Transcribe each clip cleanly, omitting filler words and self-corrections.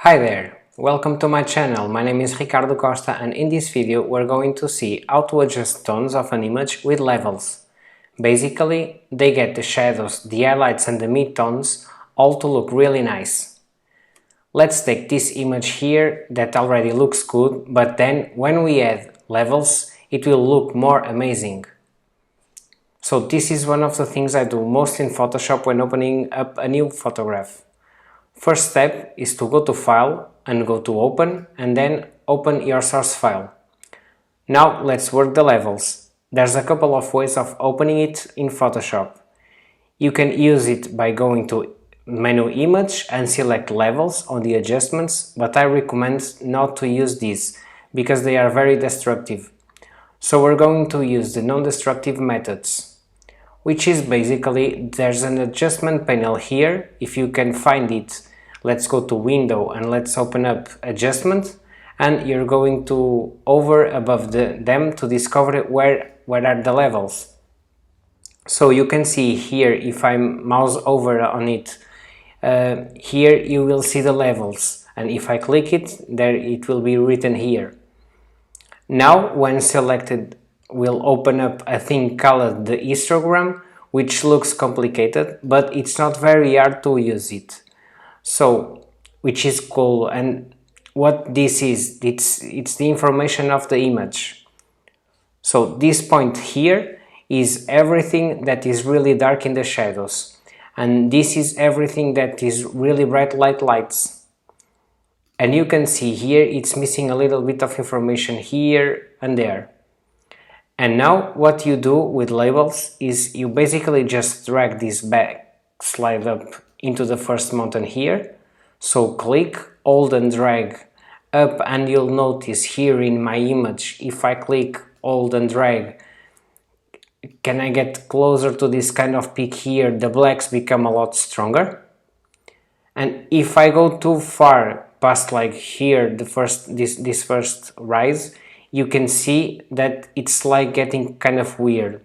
Hi there, welcome to my channel. My name is Ricardo Costa, and in this video we're going to see how to adjust tones of an image with levels. Basically, they get the shadows, the highlights and the mid-tones all to look really nice. Let's take this image here that already looks good, but then when we add levels it will look more amazing. So this is one of the things I do most in Photoshop when opening up a new photograph. First step is to go to File and go to Open, and then open your source file. Now let's work the levels. There's a couple of ways of opening it in Photoshop. You can use it by going to Menu Image and select Levels on the adjustments, but I recommend not to use these because they are very destructive. So we're going to use the non-destructive methods, which is basically there's an adjustment panel here. If you can find it, let's go to Window and let's open up Adjustment, and you're going to hover above them to discover where are the levels. So you can see here, if I mouse over on it, here you will see the levels, and if I click it, there it will be written here. Now when selected, we'll open up a thing called the histogram, which looks complicated, but it's not very hard to use it. So, which is cool, and what this is, it's the information of the image. So this point here is everything that is really dark in the shadows, and this is everything that is really bright lights. And you can see here it's missing a little bit of information here and there. And now what you do with labels is you basically just drag this back slide up into the first mountain here. So click, hold and drag up, and you'll notice here in my image, if I click, hold and drag, can I get closer to this kind of peak here, the blacks become a lot stronger. And if I go too far past, like here, this first rise, you can see that it's like getting kind of weird.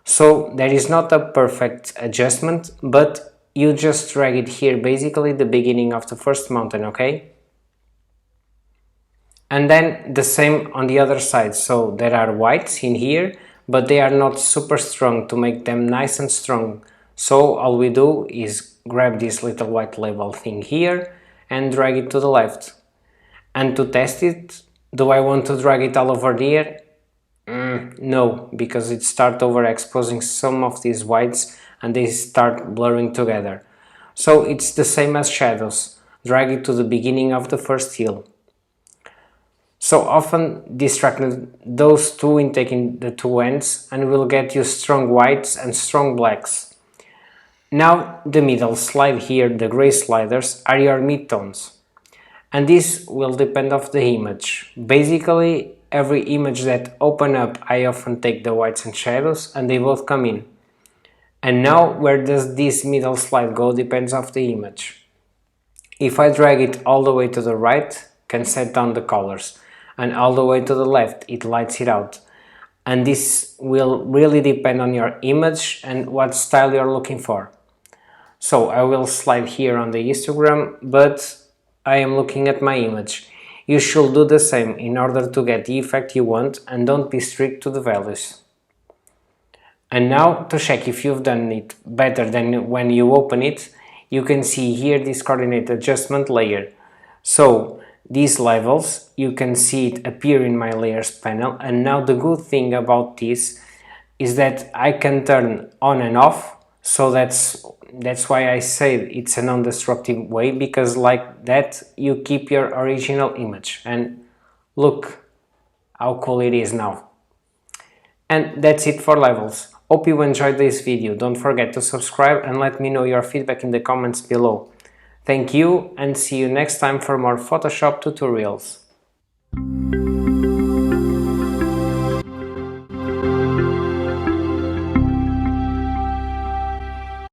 So there is not a perfect adjustment, but you just drag it here, basically the beginning of the first mountain, okay? And then the same on the other side. So there are whites in here, but they are not super strong to make them nice and strong. So all we do is grab this little white label thing here and drag it to the left. And to test it, do I want to drag it all over here? No, because it starts overexposing some of these whites and they start blurring together. So it's the same as shadows, drag it to the beginning of the first hill. So often distract those two in taking the two ends, and will get you strong whites and strong blacks. Now the middle slide here, the gray sliders, are your midtones. And this will depend on the image. Basically, every image that open up, I often take the whites and shadows and they both come in. And now where does this middle slide go depends on the image. If I drag it all the way to the right, can set down the colors, and all the way to the left, it lights it out. And this will really depend on your image and what style you're looking for. So I will slide here on the histogram, but I am looking at my image. You should do the same in order to get the effect you want, and don't be strict to the values. And now to check if you've done it better than when you open it, you can see here this coordinate adjustment layer. So these levels, you can see it appear in my layers panel, and now the good thing about this is that I can turn on and off. So that's why I say it's a non-destructive way, because like that you keep your original image, and look how cool it is now. And that's it for levels. Hope you enjoyed this video. Don't forget to subscribe and let me know your feedback in the comments below. Thank you, and see you next time for more Photoshop tutorials.